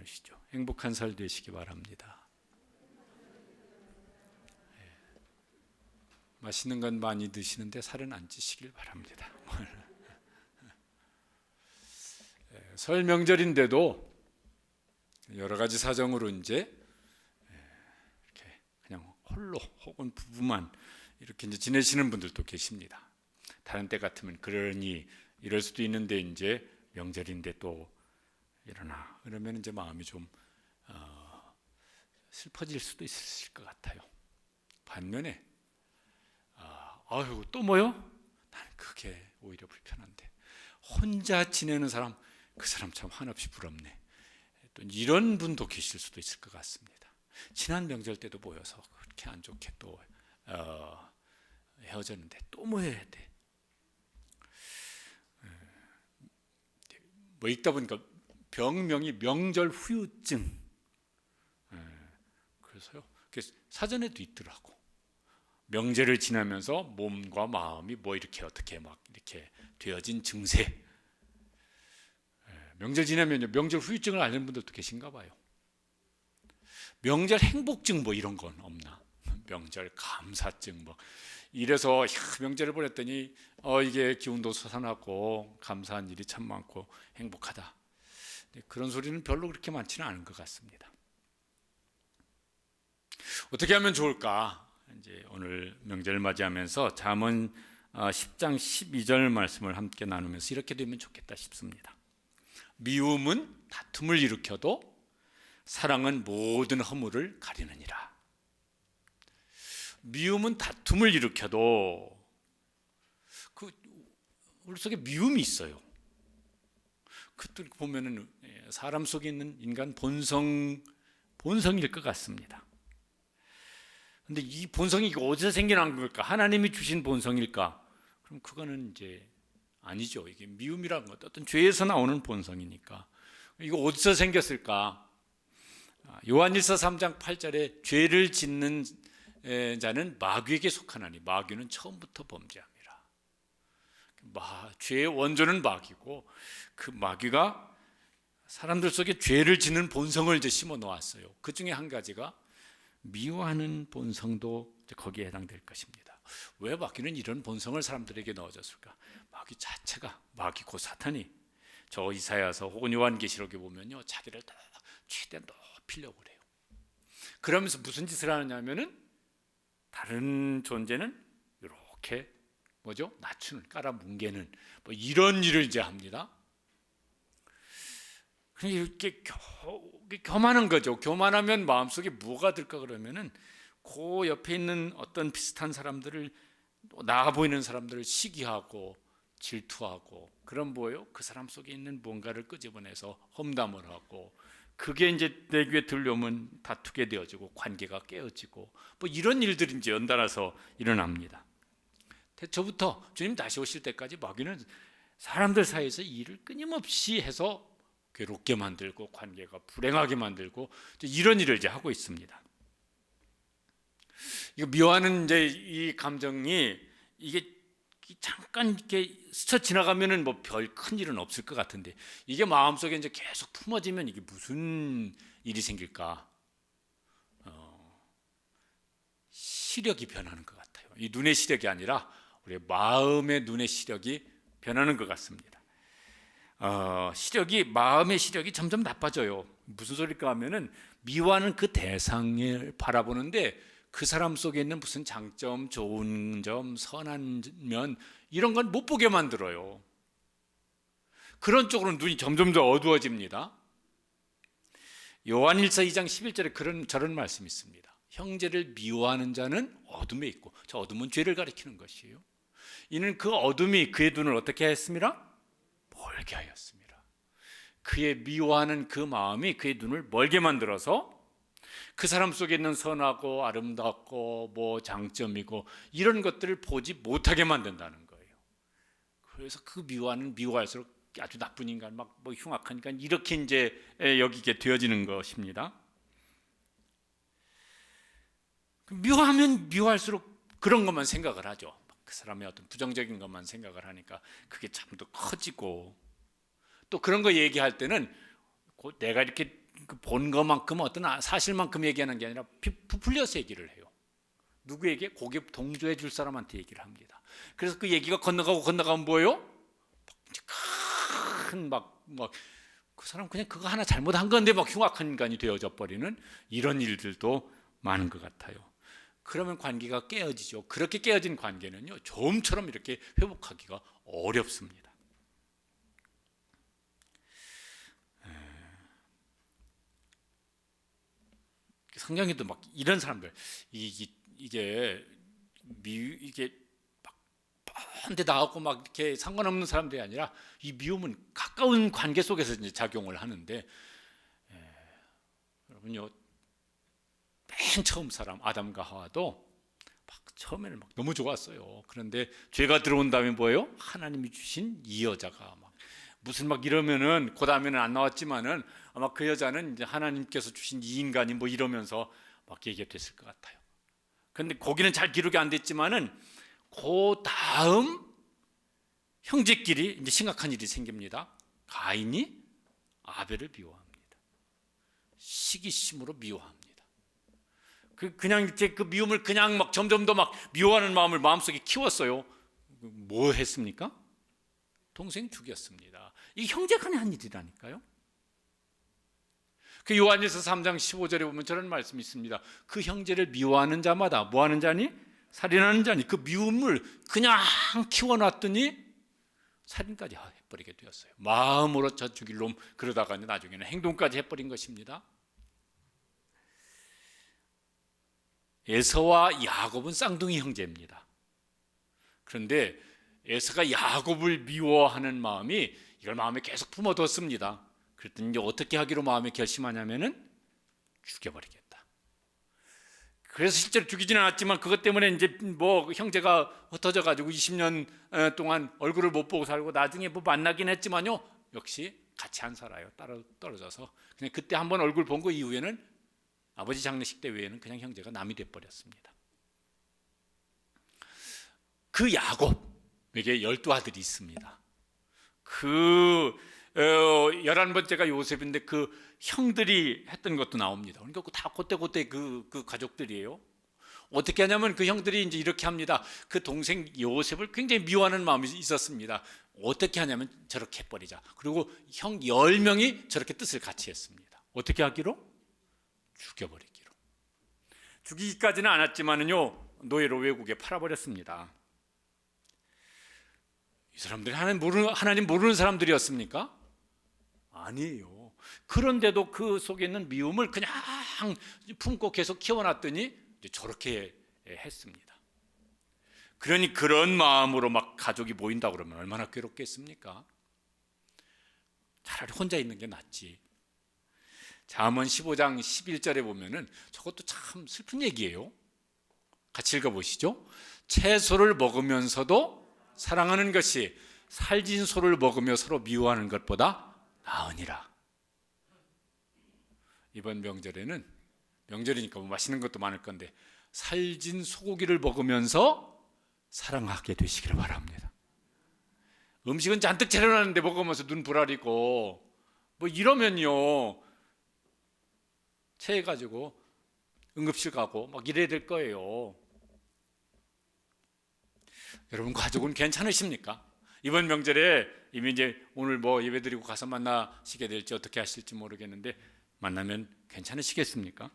나누시죠. 행복한 설 되시기 바랍니다. 맛있는 건 많이 드시는데 살은 안 찌시길 바랍니다. 설 명절인데도 여러 가지 사정으로 이제 이렇게 그냥 홀로 혹은 부부만 이렇게 이제 지내시는 분들도 계십니다. 다른 때 같으면 그러니 이럴 수도 있는데 이제 명절인데 또 일어나 그러면 이제 마음이 좀 슬퍼질 수도 있을 것 같아요. 반면에 아유 또 뭐요? 나는 그게 오히려 불편한데 혼자 지내는 사람 그 사람 참 한없이 부럽네. 또 이런 분도 계실 수도 있을 것 같습니다. 지난 명절 때도 모여서 그렇게 안 좋게 또 헤어졌는데 또 뭐 해야 돼? 뭐 읽다 보니까 병명이 명절 후유증. 그래서요. 사전에도 있더라고. 명절을 지나면서 몸과 마음이 뭐 이렇게 어떻게 막 이렇게 되어진 증세. 명절 지나면요. 명절 후유증을 앓는 분들도 계신가 봐요. 명절 행복증 뭐 이런 건 없나? 명절 감사증 뭐 이래서 명절을 보냈더니 이게 기운도 솟아나고 감사한 일이 참 많고 행복하다. 그런 소리는 별로 그렇게 많지는 않은 것 같습니다. 어떻게 하면 좋을까? 이제 오늘 명절을 맞이하면서 잠언 10장 12절 말씀을 함께 나누면서 이렇게 되면 좋겠다 싶습니다. 미움은 다툼을 일으켜도 사랑은 모든 허물을 가리느니라. 미움은 다툼을 일으켜도 우리 속에 미움이 있어요. 그것도 보면은 사람 속에 있는 인간 본성일 것 같습니다. 근데 이 본성이 어디서 생겨난 걸까? 하나님이 주신 본성일까? 그럼 그거는 이제 아니죠. 이게 미움이라는 것 어떤 죄에서 나오는 본성이니까 이거 어디서 생겼을까? 요한일서 3장 8절에 죄를 짓는 자는 마귀에게 속하나니 마귀는 처음부터 범죄함이라. 죄의 원조는 마귀고 그 마귀가 사람들 속에 죄를 짓는 본성을 이제 심어 놓았어요. 그 중에 한 가지가 미워하는 본성도 거기에 해당될 것입니다. 왜 마귀는 이런 본성을 사람들에게 넣어줬을까? 마귀 자체가 마귀고 사탄이 저 이사야서 혹은 요한계시록에 보면요 자기를 다 최대한 높이려고 그래요. 그러면서 무슨 짓을 하느냐면은 다른 존재는 이렇게 낮추는, 깔아뭉개는 뭐 이런 일을 이제 합니다. 이렇게 교만한 거죠. 교만하면 마음속에 뭐가 들까 그러면은 그 옆에 있는 어떤 비슷한 사람들을 나아 보이는 사람들을 시기하고 질투하고 그런 그 사람 속에 있는 뭔가를 끄집어내서 험담을 하고 그게 이제 내 귀에 들려오면 다투게 되어지고 관계가 깨어지고 뭐 이런 일들이 이제 연달아서 일어납니다. 태초부터 주님 다시 오실 때까지 마귀는 사람들 사이에서 일을 끊임없이 해서 괴롭게 만들고 관계가 불행하게 만들고 이런 일을 이제 하고 있습니다. 이거 미워하는 이제 이 감정이 이게 잠깐 이렇게 스쳐 지나가면은 뭐 별 큰 일은 없을 것 같은데 이게 마음속에 이제 계속 품어지면 이게 무슨 일이 생길까? 시력이 변하는 것 같아요. 이 눈의 시력이 아니라 우리 마음의 눈의 시력이 변하는 것 같습니다. 마음의 시력이 점점 나빠져요. 무슨 소리일까 하면은 미워하는 그 대상을 바라보는데 그 사람 속에 있는 무슨 장점, 좋은 점, 선한 면 이런 건 못 보게 만들어요. 그런 쪽으로 눈이 점점 더 어두워집니다. 요한일서 2장 11절에 저런 말씀이 있습니다. 형제를 미워하는 자는 어둠에 있고 저 어둠은 죄를 가리키는 것이에요. 이는 그 어둠이 그의 눈을 어떻게 했습니다? 멀게 하였습니다. 그의 미워하는 그 마음이 그의 눈을 멀게 만들어서 그 사람 속에 있는 선하고 아름답고 뭐 장점이고 이런 것들을 보지 못하게 만든다는 거예요. 그래서 그 미워할수록 아주 나쁜 인간 막 뭐 흉악하니까 이렇게 이제 여기게 되어지는 것입니다. 미워하면 미워할수록 그런 것만 생각을 하죠. 그 사람의 어떤 부정적인 것만 생각을 하니까 그게 참 더 커지고 또 그런 거 얘기할 때는 내가 이렇게 그 본 것만큼 어떤 사실만큼 얘기하는 게 아니라 부풀려서 얘기를 해요. 누구에게? 고개 동조해 줄 사람한테 얘기를 합니다. 그래서 그 얘기가 건너가면 뭐예요? 큰 그 사람 그냥 그거 하나 잘못한 건데 막 흉악한 인간이 되어져 버리는 이런 일들도 많은 것 같아요. 그러면 관계가 깨어지죠. 그렇게 깨어진 관계는요, 좀처럼 이렇게 회복하기가 어렵습니다. 성경에도 막 이런 사람들, 이게 막 뻔데 나왔고 막 이렇게 상관없는 사람들이 아니라 이 미움은 가까운 관계 속에서 이제 작용을 하는데, 여러분요, 맨 처음 사람 아담과 하와도 막 처음에는 막 너무 좋았어요. 그런데 죄가 들어온 다음에 뭐예요? 하나님이 주신 이 여자가 막 무슨 막 이러면은 그 다음에는 안 나왔지만은 아마 그 여자는 이제 하나님께서 주신 이 인간이 뭐 이러면서 막 얘기가 됐을 것 같아요. 그런데 거기는 잘 기록이 안 됐지만은 그 다음 형제끼리 이제 심각한 일이 생깁니다. 가인이 아벨을 미워합니다. 시기심으로 미워합니다. 그냥 이렇게 그 미움을 그냥 막 점점 더 막 미워하는 마음을 마음속에 키웠어요. 뭐 했습니까? 동생 죽였습니다. 이 형제간의 한 일이라니까요. 그 요한일서 3장 15절에 보면 저런 말씀이 있습니다. 그 형제를 미워하는 자마다 뭐 하는 자니? 살인하는 자니. 그 미움을 그냥 키워놨더니 살인까지 해버리게 되었어요. 마음으로 저 죽일 놈, 그러다가 나중에는 행동까지 해버린 것입니다. 에서와 야곱은 쌍둥이 형제입니다. 그런데 에서가 야곱을 미워하는 마음이 이걸 마음에 계속 품어뒀습니다. 그랬더니 이제 어떻게 하기로 마음에 결심하냐면은 죽여버리겠다. 그래서 실제로 죽이지는 않았지만 그것 때문에 이제 뭐 형제가 흩어져가지고 20년 동안 얼굴을 못 보고 살고 나중에 뭐 만나긴 했지만요, 역시 같이 안 살아요. 따로 떨어져서 그냥 그때 한번 얼굴 본 거 이후에는 아버지 장례식 때 외에는 그냥 형제가 남이 돼버렸습니다. 그 야곱에게 12아들이 있습니다. 그 11번째가 요셉인데 그 형들이 했던 것도 나옵니다. 그러니까 다 그때 그 가족들이에요. 어떻게 하냐면 그 형들이 이제 이렇게 합니다. 그 동생 요셉을 굉장히 미워하는 마음이 있었습니다. 어떻게 하냐면 저렇게 해버리자. 그리고 형 10명이 저렇게 뜻을 같이 했습니다. 어떻게 하기로? 죽여버리기로. 죽이기까지는 않았지만은요, 노예로 외국에 팔아버렸습니다. 이 사람들이 하나님 모르는 사람들이었습니까? 아니에요. 그런데도 그 속에 있는 미움을 그냥 품고 계속 키워놨더니 저렇게 했습니다. 그러니 그런 마음으로 막 가족이 모인다 그러면 얼마나 괴롭겠습니까? 차라리 혼자 있는 게 낫지. 잠언 15장 11절에 보면은 저것도 참 슬픈 얘기예요. 같이 읽어보시죠. 채소를 먹으면서도 사랑하는 것이 살진 소를 먹으며 서로 미워하는 것보다 나으니라. 이번 명절에는, 명절이니까 뭐 맛있는 것도 많을 건데, 살진 소고기를 먹으면서 사랑하게 되시기를 바랍니다. 음식은 잔뜩 차려놨는데 먹으면서 눈 부라리고 뭐 이러면요, 체해가지고 응급실 가고 막 이래야 될 거예요. 여러분, 가족은 괜찮으십니까? 이번 명절에 이미 이제 오늘 뭐 예배드리고 가서 만나시게 될지 어떻게 하실지 모르겠는데 만나면 괜찮으시겠습니까?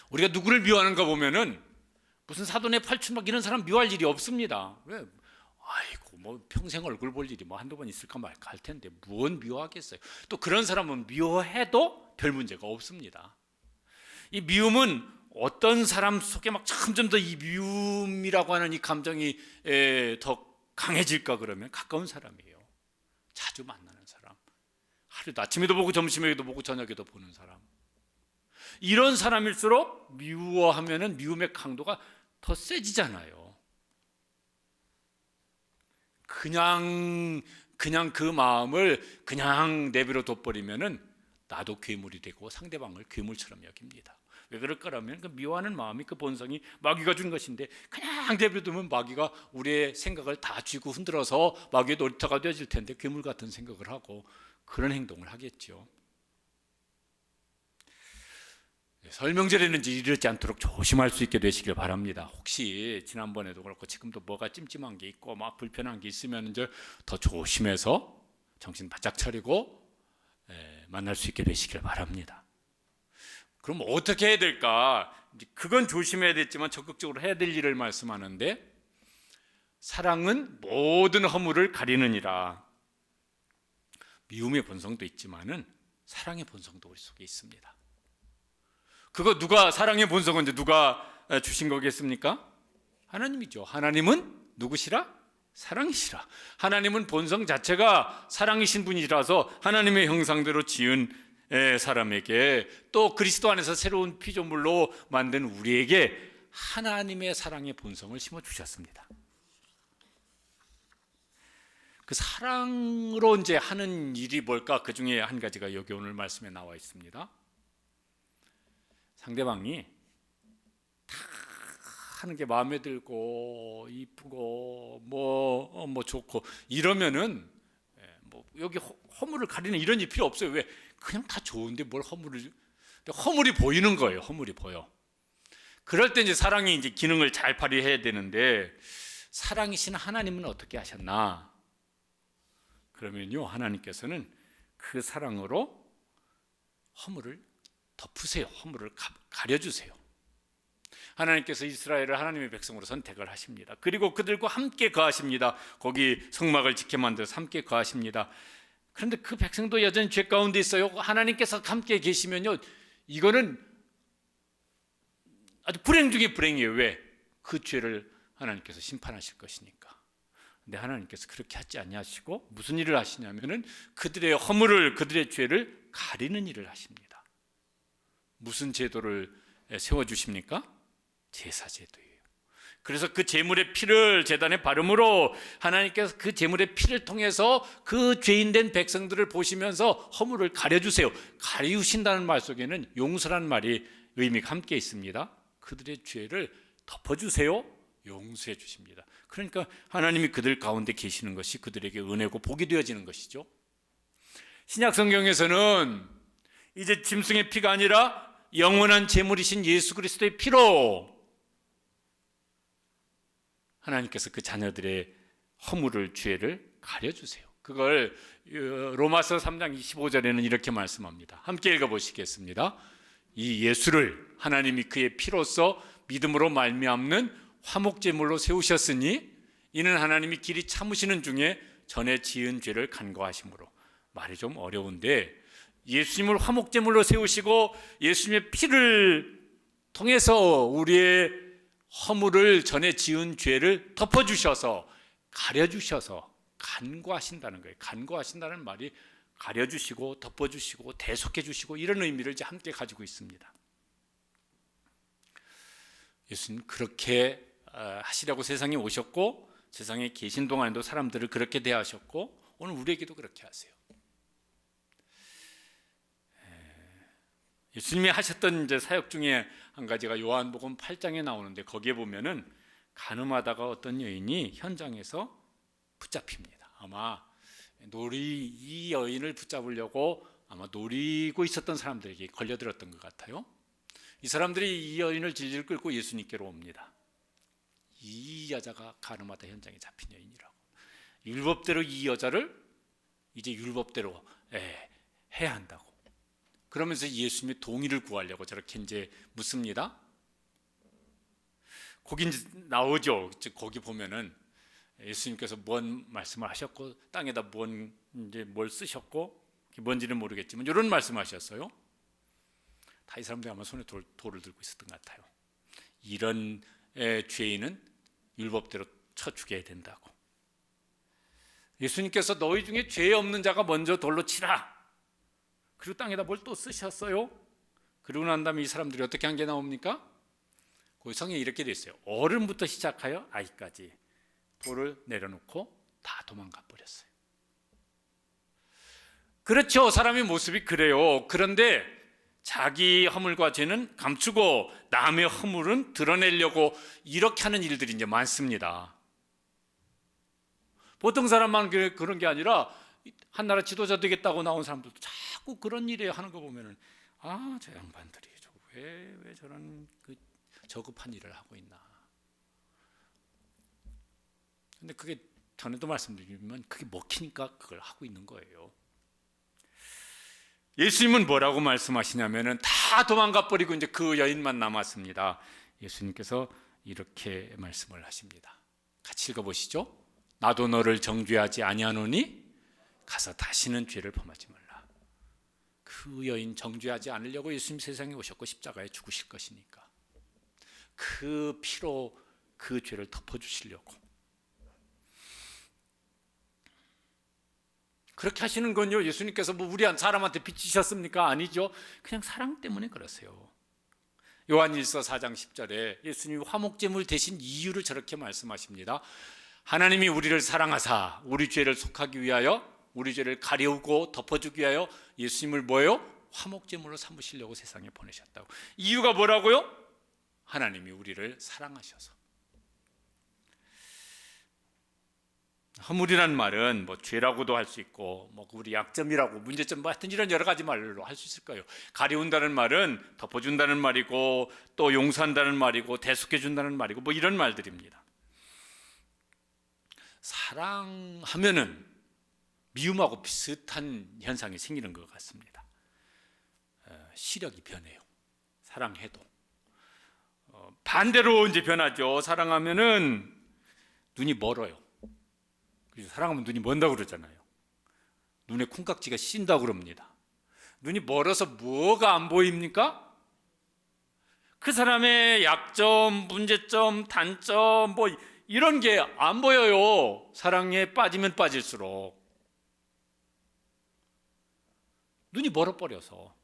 우리가 누구를 미워하는가 보면은 무슨 사돈의 팔춘 막 이런 사람 미워할 일이 없습니다. 왜? 아이고 뭐 평생 얼굴 볼 일이 뭐 한두 번 있을까 말까 할 텐데 무언 미워하겠어요. 또 그런 사람은 미워해도 별 문제가 없습니다. 이 미움은 어떤 사람 속에 막 점점 더 이 미움이라고 하는 이 감정이 더 강해질까 그러면 가까운 사람이에요. 자주 만나는 사람, 하루도 아침에도 보고 점심에도 보고 저녁에도 보는 사람. 이런 사람일수록 미워하면은 미움의 강도가 더 세지잖아요. 그냥 그 마음을 그냥 내버려 둬버리면은 나도 괴물이 되고 상대방을 괴물처럼 여깁니다. 왜 그럴 거라면 그 미워하는 마음이 그 본성이 마귀가 준 것인데 그냥 내버려두면 마귀가 우리의 생각을 다 쥐고 흔들어서 마귀의 놀이터가 되어질 텐데 괴물 같은 생각을 하고 그런 행동을 하겠죠. 설명절에는 이제 이러지 않도록 조심할 수 있게 되시길 바랍니다. 혹시 지난번에도 그렇고 지금도 뭐가 찜찜한 게 있고 막 불편한 게 있으면 이제 더 조심해서 정신 바짝 차리고 만날 수 있게 되시길 바랍니다. 그럼 어떻게 해야 될까? 그건 조심해야 되지만 적극적으로 해야 될 일을 말씀하는데, 사랑은 모든 허물을 가리느니라. 미움의 본성도 있지만은 사랑의 본성도 우리 속에 있습니다. 그거 누가, 사랑의 본성은 이제 누가 주신 거겠습니까? 하나님이죠. 하나님은 누구시라? 사랑이시라. 하나님은 본성 자체가 사랑이신 분이라서 하나님의 형상대로 지은 사람에게, 또 그리스도 안에서 새로운 피조물로 만든 우리에게 하나님의 사랑의 본성을 심어 주셨습니다. 그 사랑으로 이제 하는 일이 뭘까? 그 중에 한 가지가 여기 오늘 말씀에 나와 있습니다. 상대방이 다 하는 게 마음에 들고 이쁘고 뭐 좋고 이러면은 뭐 여기 허물을 가리는 이런 일 필요 없어요. 왜? 그냥 다 좋은데 뭘 허물이 보이는 거예요. 허물이 보여. 그럴 때 이제 사랑이 이제 기능을 잘 발휘해야 되는데, 사랑이신 하나님은 어떻게 하셨나? 그러면요, 하나님께서는 그 사랑으로 허물을 덮으세요. 허물을 가려주세요. 하나님께서 이스라엘을 하나님의 백성으로 선택을 하십니다. 그리고 그들과 함께 거하십니다. 거기 성막을 지켜 만들어서 함께 거하십니다. 그런데 그 백성도 여전히 죄 가운데 있어요. 하나님께서 함께 계시면요, 이거는 아주 불행 중에 불행이에요. 왜? 그 죄를 하나님께서 심판하실 것이니까. 근데 하나님께서 그렇게 하지 아니하시고 무슨 일을 하시냐면은 그들의 허물을, 그들의 죄를 가리는 일을 하십니다. 무슨 제도를 세워주십니까? 제사제도예요. 그래서 그 제물의 피를 제단에 바름으로 하나님께서 그 제물의 피를 통해서 그 죄인된 백성들을 보시면서 허물을 가려주세요. 가리우신다는 말 속에는 용서라는 말이 의미가 함께 있습니다. 그들의 죄를 덮어주세요. 용서해 주십니다. 그러니까 하나님이 그들 가운데 계시는 것이 그들에게 은혜고 복이 되어지는 것이죠. 신약 성경에서는 이제 짐승의 피가 아니라 영원한 제물이신 예수 그리스도의 피로 하나님께서 그 자녀들의 허물을, 죄를 가려주세요. 그걸 로마서 3장 25절에는 이렇게 말씀합니다. 함께 읽어보시겠습니다. 이 예수를 하나님이 그의 피로써 믿음으로 말미암는 화목제물로 세우셨으니 이는 하나님이 길이 참으시는 중에 전에 지은 죄를 간과하심으로. 말이 좀 어려운데, 예수님을 화목제물로 세우시고 예수님의 피를 통해서 우리의 허물을, 전에 지은 죄를 덮어주셔서, 가려주셔서 간과하신다는 거예요. 간과하신다는 말이 가려주시고 덮어주시고 대속해주시고 이런 의미를 이제 함께 가지고 있습니다. 예수님 그렇게 하시려고 세상에 오셨고, 세상에 계신 동안에도 사람들을 그렇게 대하셨고, 오늘 우리에게도 그렇게 하세요. 예수님이 하셨던 이제 사역 중에 한 가지가 요한복음 8장에 나오는데, 거기에 보면은 간음하다가 어떤 여인이 현장에서 붙잡힙니다. 아마 이 여인을 붙잡으려고 아마 노리고 있었던 사람들에게 걸려들었던 것 같아요. 이 사람들이 이 여인을 질질 끌고 예수님께로 옵니다. 이 여자가 간음하다 현장에 잡힌 여인이라고. 율법대로 이 여자를 이제 율법대로 해야 한다고. 그러면서 예수님의 동의를 구하려고 저렇게 이제 묻습니다. 거기 이제 나오죠. 거기 보면은 예수님께서 뭔 말씀을 하셨고 땅에다 뭘 쓰셨고 뭔지는 모르겠지만 이런 말씀하셨어요. 다 이 사람들이 아마 손에 돌을 들고 있었던 것 같아요. 이런 죄인은 율법대로 쳐 죽여야 된다고. 예수님께서 너희 중에 죄 없는 자가 먼저 돌로 치라. 그리고 땅에다 뭘 또 쓰셨어요. 그러고 난 다음에 이 사람들이 어떻게 한 게 나옵니까? 그 성경에 이렇게 돼 있어요. 어른부터 시작하여 아이까지 돌을 내려놓고 다 도망가 버렸어요. 그렇죠. 사람의 모습이 그래요. 그런데 자기 허물과 죄는 감추고 남의 허물은 드러내려고 이렇게 하는 일들이 이제 많습니다. 보통 사람만 그런 게 아니라 한나라 지도자 되겠다고 나온 사람들도 자꾸 그런 일에 하는 거 보면은 저 양반들이 왜 저런 저급한 일을 하고 있나. 근데 그게 전에도 말씀드리면 그게 먹히니까 그걸 하고 있는 거예요. 예수님은 뭐라고 말씀하시냐면은 다 도망가 버리고 이제 그 여인만 남았습니다. 예수님께서 이렇게 말씀을 하십니다. 같이 읽어보시죠. 나도 너를 정죄하지 아니하노니 가서 다시는 죄를 범하지 말라. 그 여인 정죄하지 않으려고 예수님 세상에 오셨고 십자가에 죽으실 것이니까 그 피로 그 죄를 덮어주시려고. 그렇게 하시는 건요, 예수님께서 뭐 우리 한 사람한테 빚지셨습니까? 아니죠. 그냥 사랑 때문에 그러세요. 요한일서 4장 10절에 예수님이 화목제물 대신 이유를 저렇게 말씀하십니다. 하나님이 우리를 사랑하사 우리 죄를 속하기 위하여, 우리 죄를 가려우고 덮어주기 위하여 예수님을 뭐예요? 화목제물로 삼으시려고 세상에 보내셨다고. 이유가 뭐라고요? 하나님이 우리를 사랑하셔서. 허물이란 말은 뭐 죄라고도 할 수 있고, 뭐 우리 약점이라고, 문제점, 뭐 하여튼 이런 여러 가지 말로 할 수 있을 거예요. 가려운다는 말은 덮어준다는 말이고, 또 용서한다는 말이고, 대속해준다는 말이고, 뭐 이런 말들입니다. 사랑하면은 미움하고 비슷한 현상이 생기는 것 같습니다. 시력이 변해요. 사랑해도. 반대로 이제 변하죠. 사랑하면은 눈이 멀어요. 사랑하면 눈이 먼다고 그러잖아요. 눈에 콩깍지가 씌인다고 그럽니다. 눈이 멀어서 뭐가 안 보입니까? 그 사람의 약점, 문제점, 단점 뭐 이런 게 안 보여요. 사랑에 빠지면 빠질수록. 눈이 멀어버려서.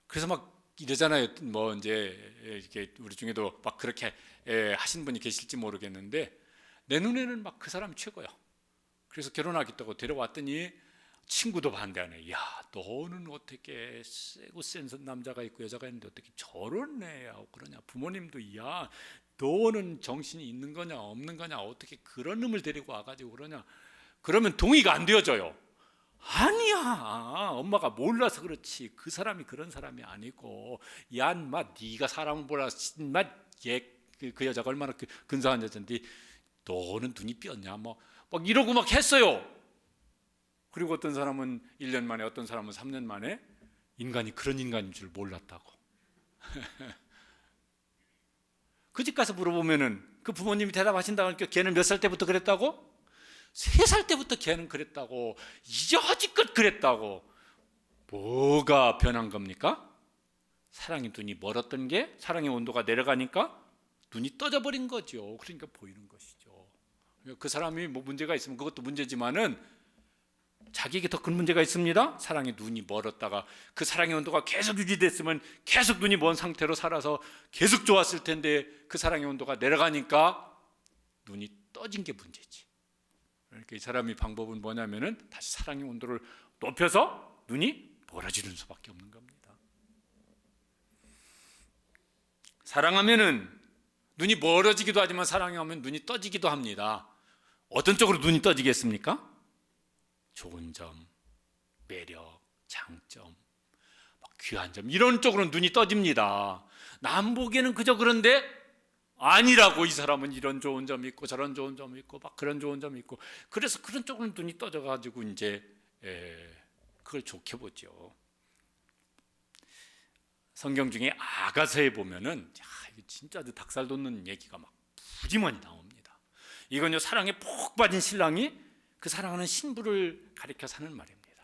그래서 막 이러잖아요. 뭐 이제 이렇게 우리 중에도 막 그렇게 하신 분이 계실지 모르겠는데 내 눈에는 막 그 사람이 최고야. 그래서 결혼하겠다고 데려왔더니 친구도 반대하네. 야, 너는 어떻게 세고 센 남자가 있고 여자가 있는데 어떻게 저런 애하고 그러냐. 부모님도 야, 너는 정신이 있는 거냐 없는 거냐, 어떻게 그런 놈을 데리고 와가지고 그러냐. 그러면 동의가 안 되어져요. 아니야, 엄마가 몰라서 그렇지. 그 사람이 그런 사람이 아니고, 야, 인마 네가 사람을 보라. 인마 그 여자가 얼마나 근사한 여자인데 너는 눈이 삐었냐, 뭐 막 이러고 막 했어요. 그리고 어떤 사람은 1년 만에, 어떤 사람은 3년 만에 인간이 그런 인간인 줄 몰랐다고. 그 집 가서 물어보면은 그 부모님이 대답하신다고 하니까 걔는 몇 살 때부터 그랬다고? 3살 때부터 걔는 그랬다고. 이제 허지껏 그랬다고. 뭐가 변한 겁니까? 사랑의 눈이 멀었던 게 사랑의 온도가 내려가니까 눈이 떠져버린 거죠. 그러니까 보이는 것이죠. 그 사람이 뭐 문제가 있으면 그것도 문제지만은 자기에게 더 큰 문제가 있습니다. 사랑의 눈이 멀었다가 그 사랑의 온도가 계속 유지됐으면 계속 눈이 먼 상태로 살아서 계속 좋았을 텐데 그 사랑의 온도가 내려가니까 눈이 떠진 게 문제지. 그러니까 이 사람이 방법은 뭐냐면은 다시 사랑의 온도를 높여서 눈이 멀어지는 수밖에 없는 겁니다. 사랑하면은 눈이 멀어지기도 하지만 사랑하면 눈이 떠지기도 합니다. 어떤 쪽으로 눈이 떠지겠습니까? 좋은 점, 매력, 장점, 귀한 점 이런 쪽으로 눈이 떠집니다. 남 보기에는 그저 그런데 아니라고. 이 사람은 이런 좋은 점이 있고 저런 좋은 점이 있고 막 그런 좋은 점이 있고, 그래서 그런 쪽으로 눈이 떠져가지고 이제 그걸 좋게 보죠. 성경 중에 아가서에 보면은 이게 진짜 닭살 돋는 얘기가 막 부지런히 나옵니다. 이건요, 사랑에 푹 빠진 신랑이 그 사랑하는 신부를 가리켜서 하는 말입니다.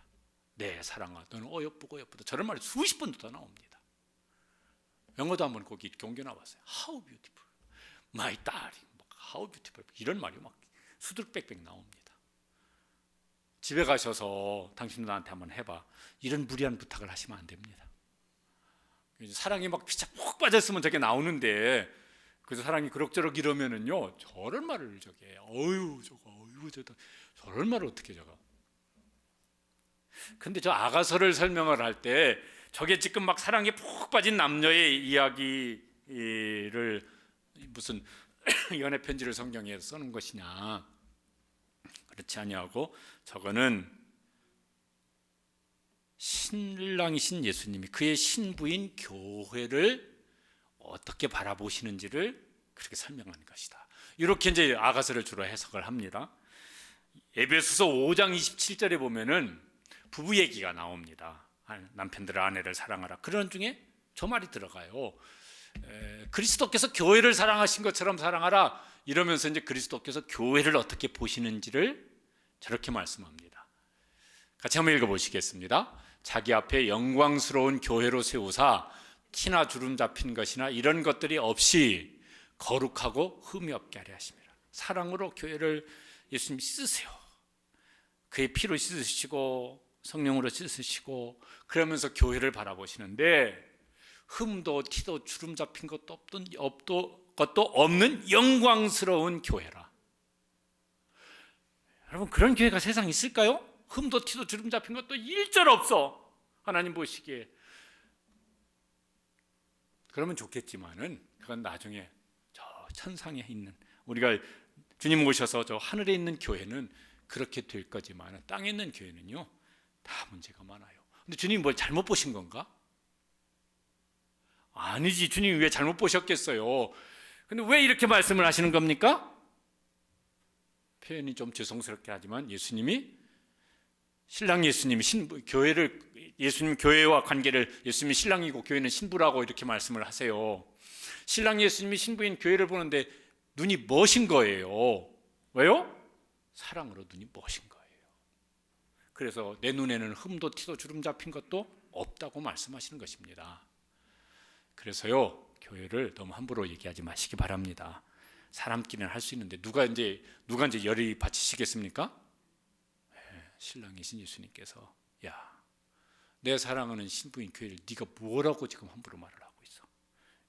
네, 사랑아, 너는 어여쁘고 어여쁘다. 저런 말이 수십 번도 더 나옵니다. 영어도 한번 거기 경계 나왔어요. How beautiful, my darling, how beautiful, 이런 말이 막 수두룩빽빽 나옵니다. 집에 가셔서 당신도 나한테 한번 해봐. 이런 무리한 부탁을 하시면 안 됩니다. 사랑이 막 피차 푹 빠졌으면 저게 나오는데, 그래서 사랑이 그럭저럭 이러면은요, 저런 말을 저게 어유 저거 어유 저런 말을 어떻게 저거. 근데 저 아가서를 설명을 할 때 저게 지금 막 사랑에 푹 빠진 남녀의 이야기를 무슨 연애 편지를 성경에 써놓은 것이냐, 그렇지 아니하고 저거는 신랑이신 예수님이 그의 신부인 교회를 어떻게 바라보시는지를 그렇게 설명하는 것이다. 이렇게 이제 아가서를 주로 해석을 합니다. 에베소서 5장 27절에 보면은 부부 얘기가 나옵니다. 남편들의 아내를 사랑하라. 그런 중에 저 말이 들어가요. 그리스도께서 교회를 사랑하신 것처럼 사랑하라. 이러면서 이제 그리스도께서 교회를 어떻게 보시는지를 저렇게 말씀합니다. 같이 한번 읽어보시겠습니다. 자기 앞에 영광스러운 교회로 세우사 티나 주름 잡힌 것이나 이런 것들이 없이 거룩하고 흠이 없게 하려 하십니다. 사랑으로 교회를 예수님이 씻으세요. 그의 피로 씻으시고 성령으로 씻으시고 그러면서 교회를 바라보시는데 흠도 티도 주름 잡힌 것도 없는 영광스러운 교회라. 여러분, 그런 교회가 세상에 있을까요? 흠도 티도 주름 잡힌 것도 일절 없어. 하나님 보시기에. 그러면 좋겠지만은 그건 나중에 저 천상에 있는, 우리가 주님 오셔서 저 하늘에 있는 교회는 그렇게 될 거지만 땅에 있는 교회는요 다 문제가 많아요. 근데 주님이 뭘 잘못 보신 건가? 아니지, 주님이 왜 잘못 보셨겠어요? 근데 왜 이렇게 말씀을 하시는 겁니까? 표현이 좀 죄송스럽게 하지만 예수님이, 신랑 예수님이 교회를, 예수님 교회와 관계를 예수님이 신랑이고 교회는 신부라고 이렇게 말씀을 하세요. 신랑 예수님이 신부인 교회를 보는데 눈이 멋인 거예요. 왜요? 사랑으로 눈이 멋인 거예요. 그래서 내 눈에는 흠도 티도 주름 잡힌 것도 없다고 말씀하시는 것입니다. 그래서요, 교회를 너무 함부로 얘기하지 마시기 바랍니다. 사람끼리는 할 수 있는데 누가 이제 열이 받치시겠습니까? 네, 신랑이신 예수님께서 야, 내 사랑하는 신부인 교회를 네가 뭐라고 지금 함부로 말을 하고 있어.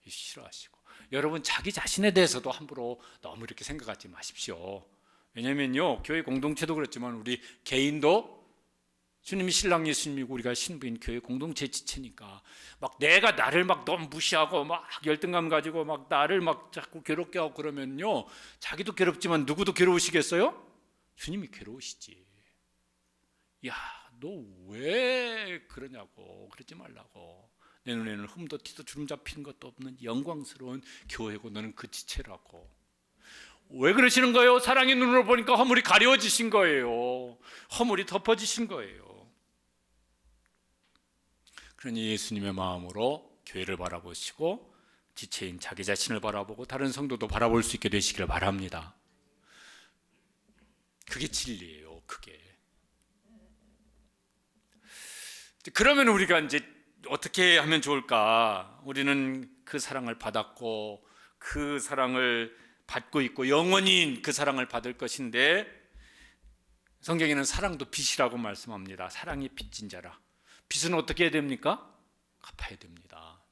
싫어하시고, 여러분 자기 자신에 대해서도 함부로 너무 이렇게 생각하지 마십시오. 왜냐면요, 교회 공동체도 그렇지만 우리 개인도 주님이 신랑 예수님이고 우리가 신부인 교회 공동체 지체니까 막 내가 나를 막 너무 무시하고 막 열등감 가지고 막 나를 막 자꾸 괴롭게 하고 그러면요, 자기도 괴롭지만 누구도 괴로우시겠어요? 주님이 괴로우시지. 야, 너 왜 그러냐고, 그러지 말라고. 내 눈에는 흠도 티도 주름 잡히는 것도 없는 영광스러운 교회고 너는 그 지체라고. 왜 그러시는 거예요? 사랑의 눈으로 보니까 허물이 가려워지신 거예요. 허물이 덮어지신 거예요. 그러니 예수님의 마음으로 교회를 바라보시고 지체인 자기 자신을 바라보고 다른 성도도 바라볼 수 있게 되시기를 바랍니다. 그게 진리예요. 그게. 그러면 우리가 이제 어떻게 하면 좋을까? 우리는 그 사랑을 받았고 그 사랑을 받고 있고 영원히 그 사랑을 받을 것인데, 성경에는 사랑도 빚이라고 말씀합니다. 사랑이 빚진 자라. 빚은 어떻게 해야 됩니까? 갚아야 됩니다.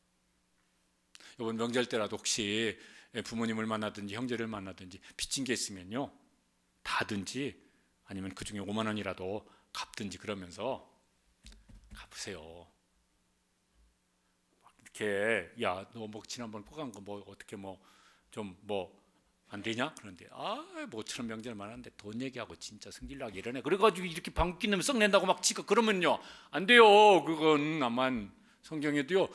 이번 명절 때라도 혹시 부모님을 만나든지 형제를 만나든지 빚진 게 있으면요, 다든지 아니면 그 중에 5만 원이라도 갚든지 그러면서 갚으세요. 이렇게 야, 너 뭐 지난번 포간 거 뭐 어떻게 뭐 좀 뭐 안 되냐? 그런데 모처럼 명절 많았는데 돈 얘기하고 진짜 성질나게 이러네. 그래가지고 이렇게 방귀 내면 썩 낸다고 막 치고 그러면요 안 돼요. 그건 아만 성경에도요,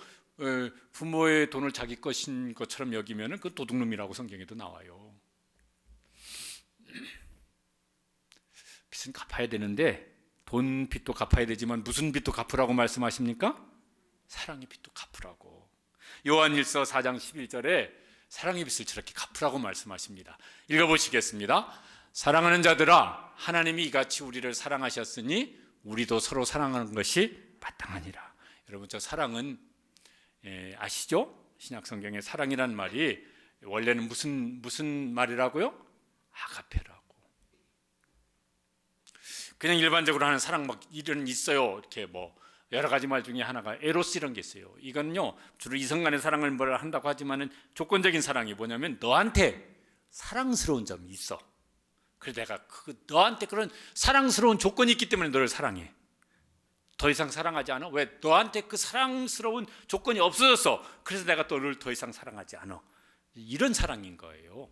부모의 돈을 자기 것인 것처럼 여기면은 그 도둑놈이라고 성경에도 나와요. 빚은 갚아야 되는데 돈 빚도 갚아야 되지만 무슨 빚도 갚으라고 말씀하십니까? 사랑의 빚도 갚으라고. 요한일서 4장 11절에 사랑의 빚을 저렇게 갚으라고 말씀하십니다. 읽어보시겠습니다. 사랑하는 자들아, 하나님이 이같이 우리를 사랑하셨으니 우리도 서로 사랑하는 것이 마땅하니라. 여러분, 저 사랑은 아시죠? 신약 성경에 사랑이란 말이 원래는 무슨 말이라고요? 아가페라고. 그냥 일반적으로 하는 사랑 막 이런 있어요. 이렇게 뭐 여러 가지 말 중에 하나가 에로스 이런 게 있어요. 이건요, 주로 이성 간의 사랑을 뭘 한다고 하지만은 조건적인 사랑이 뭐냐면 너한테 사랑스러운 점이 있어. 그래서 내가 너한테 그런 사랑스러운 조건이 있기 때문에 너를 사랑해. 더 이상 사랑하지 않아? 왜? 너한테 그 사랑스러운 조건이 없어졌어. 그래서 내가 너를 더 이상 사랑하지 않아. 이런 사랑인 거예요.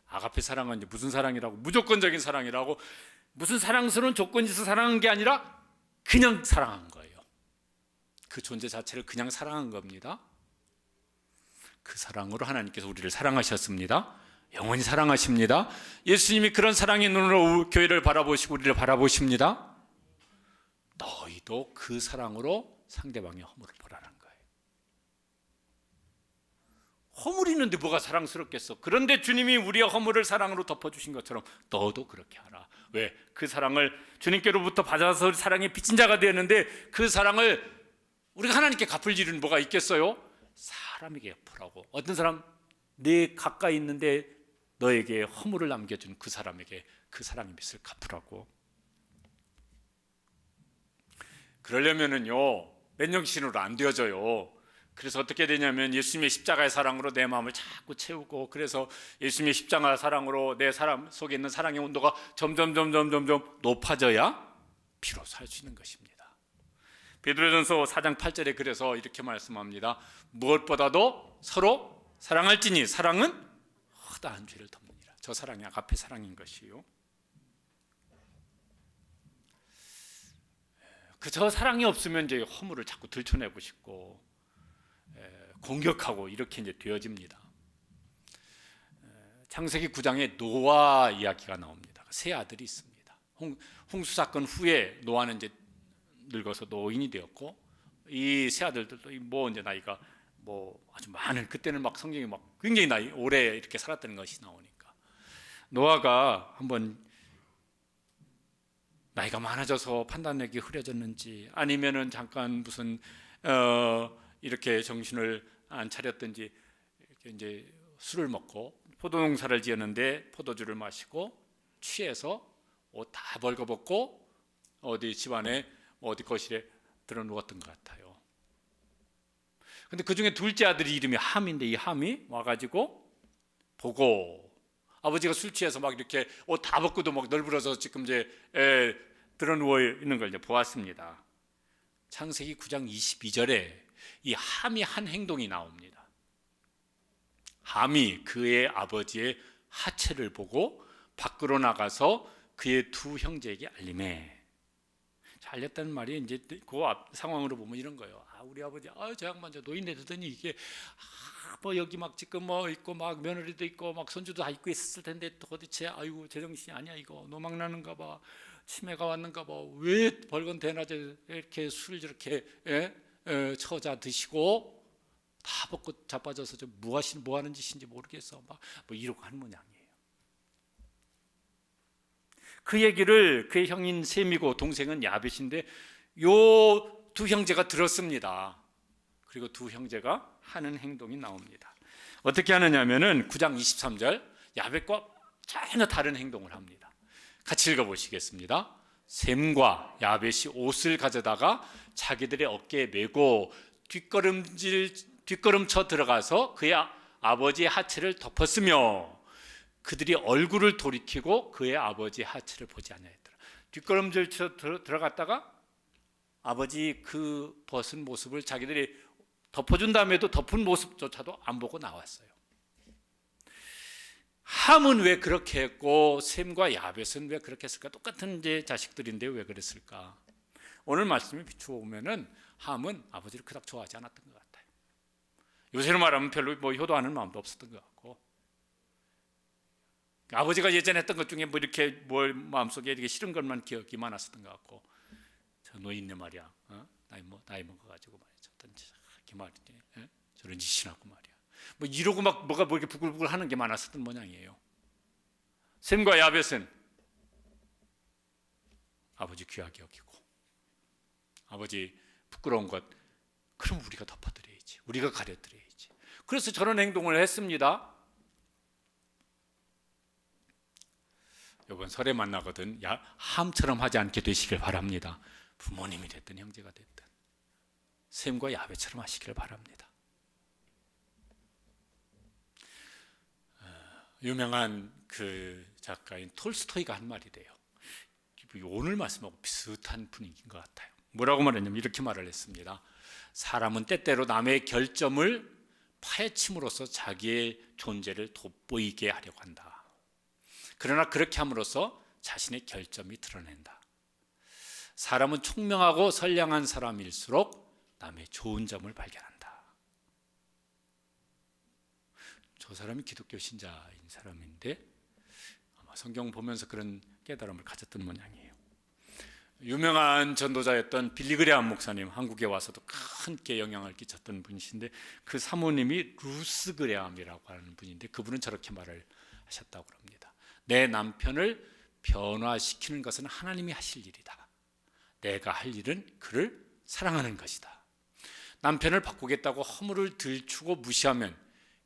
아가페 사랑은 이제 무슨 사랑이라고? 무조건적인 사랑이라고. 무슨 사랑스러운 조건이 있어서 사랑한 게 아니라 그냥 사랑한 거예요. 그 존재 자체를 그냥 사랑한 겁니다. 그 사랑으로 하나님께서 우리를 사랑하셨습니다. 영원히 사랑하십니다. 예수님이 그런 사랑의 눈으로 교회를 바라보시고 우리를 바라보십니다. 너희도 그 사랑으로 상대방의 허물을 보라는 거예요. 허물이 있는데 뭐가 사랑스럽겠어? 그런데 주님이 우리의 허물을 사랑으로 덮어주신 것처럼 너도 그렇게 하라. 왜? 그 사랑을 주님께로부터 받아서 사랑의 빚진 자가 되었는데 그 사랑을 우리가 하나님께 갚을 일은 뭐가 있겠어요? 사람에게 갚으라고. 어떤 사람 내 가까이 있는데 너에게 허물을 남겨준 그 사람에게 그 사랑의 빚을 갚으라고. 그러려면은요 맨정신으로 안 되어져요. 그래서 어떻게 되냐면 예수님의 십자가의 사랑으로 내 마음을 자꾸 채우고, 그래서 예수님의 십자가 사랑으로 내 사람 속에 있는 사랑의 온도가 점점 높아져야 비로소 할 수 있는 것입니다. 베드로전서 4장 8절에 그래서 이렇게 말씀합니다. 무엇보다도 서로 사랑할지니 사랑은 허다한 죄를 덮느니라. 저 사랑이 아가페 사랑인 것이요. 저 사랑이 없으면 이제 허물을 자꾸 들춰내고 싶고 공격하고 이렇게 이제 되어집니다. 창세기 9장에 노아 이야기가 나옵니다. 세 아들이 있습니다. 홍수 사건 후에 노아는 이제 늙어서 노인이 되었고, 이 세 아들들도 뭐 이제 나이가 뭐 아주 많은, 그때는 막 성경이 막 굉장히 오래 이렇게 살았다는 것이 나오니까 노아가 한번 나이가 많아져서 판단력이 흐려졌는지 아니면은 잠깐 무슨 이렇게 정신을 안 차렸든지 이렇게 이제 술을 먹고 포도농사를 지었는데 포도주를 마시고 취해서 옷 다 벌거벗고 어디 집안에 어디 거실에 들어 누웠던 것 같아요. 근데 그 중에 둘째 아들이 이름이 함인데 이 함이 와가지고 보고 아버지가 술 취해서 막 이렇게 옷 다 벗고도 막 널브러져 지금 이제 들어 누워 있는 걸 이제 보았습니다. 창세기 9장 22절에 이 함이 한 행동이 나옵니다. 함이 그의 아버지의 하체를 보고 밖으로 나가서 그의 두 형제에게 알림해. 알렸다는 말이 이제 그 상황으로 보면 이런 거예요. 우리 아버지, 저 양반 저 노인네 되더니 이게 뭐 여기 막 지금 뭐 있고 막 며느리도 있고 막 손주도 다 있고 있었을 텐데 도대체 아이고 제정신이 아니야 이거 노망 나는가 봐, 치매가 왔는가 봐, 왜 벌건 대낮에 이렇게 술을 저렇게 처자 드시고 다 벗고 자빠져서 뭐 하는 짓인지 모르겠어 막 뭐 이러고 하는 모양이에요. 그 얘기를 그의 형인 셈이고 동생은 야벳인데 요 두 형제가 들었습니다. 그리고 두 형제가 하는 행동이 나옵니다. 어떻게 하느냐면은 9장 23절 야벳과 전혀 다른 행동을 합니다. 같이 읽어보시겠습니다. 셈과 야벳이 옷을 가져다가 자기들의 어깨에 메고 뒷걸음쳐 들어가서 그의 아버지의 하체를 덮었으며 그들이 얼굴을 돌이키고 그의 아버지의 하체를 보지 아니하였더라. 뒷걸음질 들어갔다가 아버지 그 벗은 모습을 자기들이 덮어준 다음에도 덮은 모습조차도 안 보고 나왔어요. 함은 왜 그렇게 했고 셈과 야벳은 왜 그렇게 했을까? 똑같은 이제 자식들인데 왜 그랬을까? 오늘 말씀에 비추어 보면은 함은 아버지를 그닥 좋아하지 않았던 것 같아요. 요새로 말하면 별로 뭐 효도하는 마음도 없었던 것 같고, 아버지가 예전에 했던 것 중에 뭐 이렇게 뭘 마음속에 이렇게 싫은 것만 기억이 많았었던 것 같고, 저 노인네 말이야, 나이 먹어가지고 말이죠, 이렇게 말이지, 저런 짓이라고 말이야, 뭐 이러고 막 뭐가 뭐 이렇게 부글부글 하는 게 많았었던 모양이에요. 셈과 야벳은 아버지 귀하게 여기고 아버지 부끄러운 것 그럼 우리가 덮어드려야지, 우리가 가려드려야지. 그래서 저런 행동을 했습니다. 이번 설에 만나거든 함처럼 하지 않게 되시길 바랍니다. 부모님이 됐든 형제가 됐든 셈과 야벳처럼 하시길 바랍니다. 유명한 그 작가인 톨스토이가 한 말이 돼요. 오늘 말씀하고 비슷한 분위기인 것 같아요. 뭐라고 말했냐면 이렇게 말을 했습니다. 사람은 때때로 남의 결점을 파헤침으로써 자기의 존재를 돋보이게 하려고 한다. 그러나 그렇게 함으로써 자신의 결점이 드러낸다. 사람은 총명하고 선량한 사람일수록 남의 좋은 점을 발견한다. 저 사람이 기독교 신자인 사람인데 아마 성경 보면서 그런 깨달음을 가졌던 모양이에요. 유명한 전도자였던 빌리 그레함 목사님, 한국에 와서도 크게 영향을 끼쳤던 분이신데 그 사모님이 루스 그레함이라고 하는 분인데 그분은 저렇게 말을 하셨다고 합니다. 내 남편을 변화시키는 것은 하나님이 하실 일이다. 내가 할 일은 그를 사랑하는 것이다. 남편을 바꾸겠다고 허물을 들추고 무시하면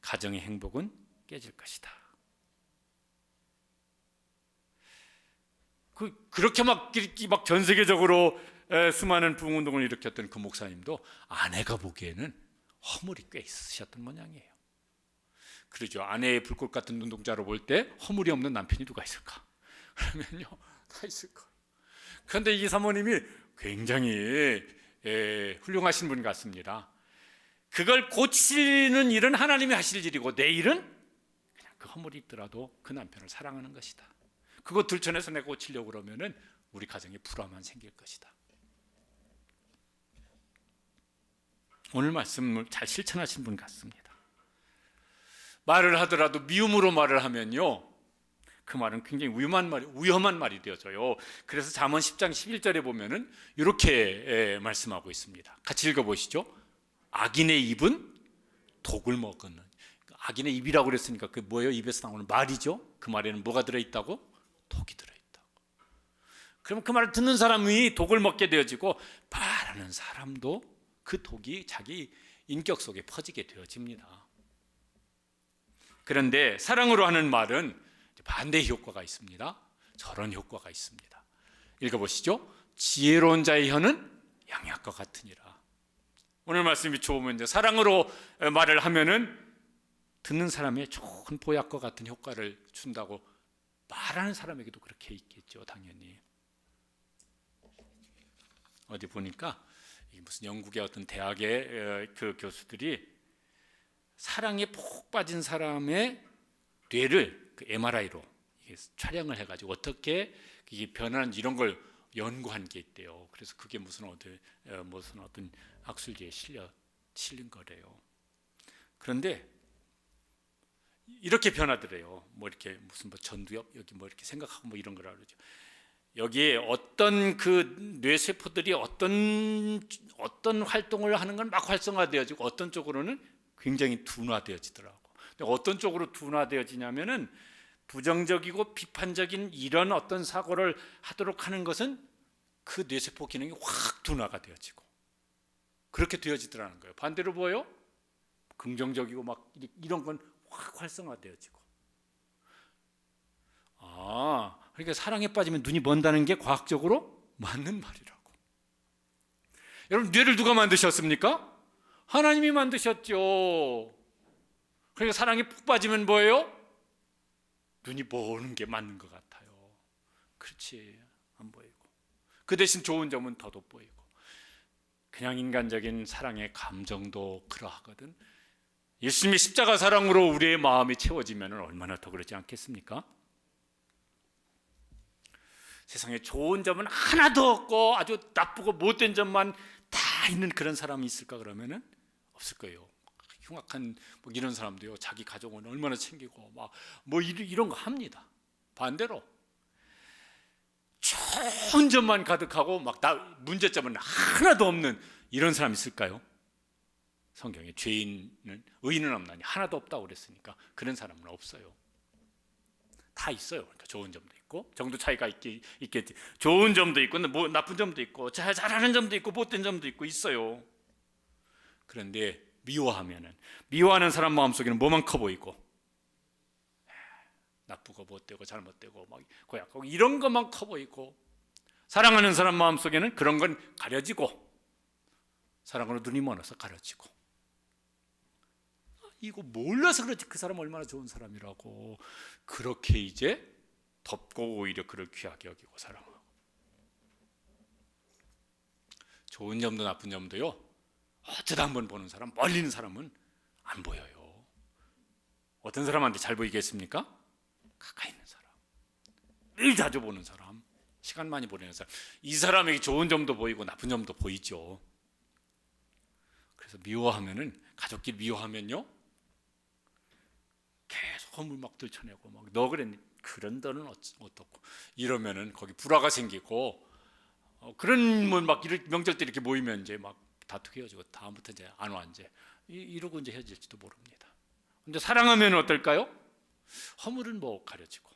가정의 행복은 깨질 것이다. 그렇게 막 전 세계적으로 수많은 부흥운동을 일으켰던 그 목사님도 아내가 보기에는 허물이 꽤 있으셨던 모양이에요. 그러죠. 아내의 불꽃 같은 눈동자로 볼 때 허물이 없는 남편이 누가 있을까? 그러면요, 다 있을 거예요. 그런데 이 사모님이 굉장히 훌륭하신 분 같습니다. 그걸 고치는 일은 하나님이 하실 일이고 내 일은 그냥 그 허물이 있더라도 그 남편을 사랑하는 것이다. 그거 들춰내서 내가 고치려고 그러면은 우리 가정에 불화만 생길 것이다. 오늘 말씀을 잘 실천하신 분 같습니다. 말을 하더라도 미움으로 말을 하면요, 그 말은 굉장히 위험한 말이 되어져요. 그래서 잠언 10장 11절에 보면은 이렇게 말씀하고 있습니다. 같이 읽어보시죠. 악인의 입은 독을 먹는. 악인의 입이라고 그랬으니까 그 뭐예요? 입에서 나오는 말이죠. 그 말에는 뭐가 들어있다고? 독이 들어있다고. 그럼 그 말을 듣는 사람이 독을 먹게 되어지고 말하는 사람도 그 독이 자기 인격 속에 퍼지게 되어집니다. 그런데 사랑으로 하는 말은 반대의 효과가 있습니다. 저런 효과가 있습니다. 읽어보시죠. 지혜로운 자의 혀는 양약과 같으니라. 오늘 말씀이 좋으면 이제 사랑으로 말을 하면은 듣는 사람의 좋은 보약과 같은 효과를 준다고 말하는 사람에게도 그렇게 있겠죠, 당연히. 어디 보니까 무슨 영국의 어떤 대학의 그 교수들이 사랑에 푹 빠진 사람의 뇌를 그 MRI로 촬영을 해가지고 어떻게 이게 변하는지 이런 걸 연구한 게 있대요. 그래서 그게 무슨 어떤 학술지에 실린 거래요. 그런데 이렇게 변하더래요. 뭐 이렇게 무슨 뭐 전두엽 여기 뭐 이렇게 생각하고 뭐 이런 거라 그러죠. 여기에 어떤 그 뇌세포들이 어떤 활동을 하는 건 막 활성화되어지고 어떤 쪽으로는 굉장히 둔화되어지더라고. 근데 어떤 쪽으로 둔화되어지냐면은 부정적이고 비판적인 이런 어떤 사고를 하도록 하는 것은 그 뇌세포 기능이 확 둔화가 되어지고 그렇게 되어지더라는 거예요. 반대로 뭐예요? 긍정적이고 막 이런 건 확 활성화되어지고. 그러니까 사랑에 빠지면 눈이 먼다는 게 과학적으로 맞는 말이라고. 여러분, 뇌를 누가 만드셨습니까? 하나님이 만드셨죠. 그러니까 사랑에 푹 빠지면 뭐예요? 눈이 보는 게 맞는 것 같아요. 그렇지, 안 보이고. 그 대신 좋은 점은 더 돋보이고. 그냥 인간적인 사랑의 감정도 그러하거든. 예수님의 십자가 사랑으로 우리의 마음이 채워지면 얼마나 더 그러지 않겠습니까? 세상에 좋은 점은 하나도 없고 아주 나쁘고 못된 점만 다 있는 그런 사람이 있을까 그러면은 없을 거예요. 흉악한 뭐 이런 사람도요, 자기 가족은 얼마나 챙기고 막 뭐 이런 거 합니다. 반대로 좋은 점만 가득하고 막 문제점은 하나도 없는 이런 사람 있을까요? 성경에 의인은 없나니 하나도 없다고 그랬으니까 그런 사람은 없어요. 다 있어요. 그러니까 좋은 점도 있고 정도 차이가 있겠지. 좋은 점도 있고 뭐 나쁜 점도 있고 잘하는 점도 있고 못된 점도 있고 있어요. 그런데 미워하는 사람 마음속에는 뭐만 커 보이고 나쁘고 못되고 잘못되고 막 고약하고 이런 것만 커 보이고, 사랑하는 사람 마음속에는 그런 건 가려지고 사랑으로 눈이 멀어서 가려지고. 이거 몰라서 그렇지 그 사람 얼마나 좋은 사람이라고 그렇게 이제 덮고 오히려 그를 귀하게 여기고 사랑하고. 좋은 점도 나쁜 점도요, 어쩌다 한번 보는 사람, 멀리 있는 사람은 안 보여요. 어떤 사람한테 잘 보이겠습니까? 가까이 있는 사람, 늘 자주 보는 사람, 시간 많이 보내는 사람, 이 사람에게 좋은 점도 보이고 나쁜 점도 보이죠. 그래서 미워하면은, 가족끼리 미워하면요 계속 허물 막 들춰내고 막 너 그랬니? 그런 너는 어떻고 이러면은 거기 불화가 생기고 그런 뭐 막 이런 명절 때 이렇게 모이면 이제 막 다투게 헤어지고 다음부터 이제 안 와 이제 이러고 이제 헤어질지도 모릅니다. 근데 사랑하면 어떨까요? 허물은 뭐 가려지고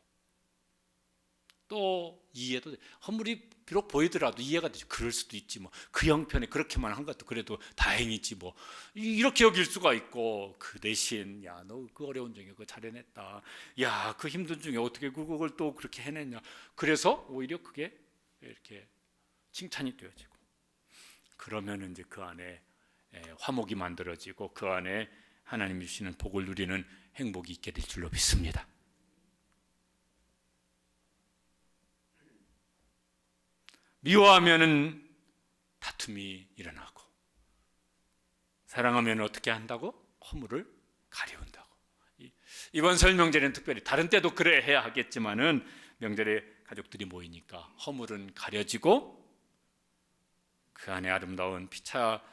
또 이해도 허물이 비록 보이더라도 이해가 되죠. 그럴 수도 있지 뭐 그 형편에 그렇게만 한 것도 그래도 다행이지 뭐 이렇게 여길 수가 있고 그 대신 야 너 그 어려운 중에 그거 잘 해냈다. 야 그 힘든 중에 어떻게 그걸 또 그렇게 해냈냐. 그래서 오히려 그게 이렇게 칭찬이 되어지고 그러면 이제 그 안에 화목이 만들어지고 그 안에 하나님이 주시는 복을 누리는 행복이 있게 될 줄로 믿습니다. 미워하면은 다툼이 일어나고 사랑하면 어떻게 한다고? 허물을 가려운다고. 이번 설 명절에는 특별히 다른 때도 그래 해야 하겠지만은 명절에 가족들이 모이니까 허물은 가려지고 그 안에 아름다운 피차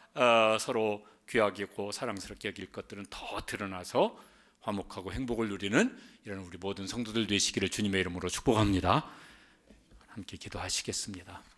서로 귀하고 사랑스럽게 여길 것들은 더 드러나서 화목하고 행복을 누리는 이런 우리 모든 성도들 되시기를 주님의 이름으로 축복합니다. 함께 기도하시겠습니다.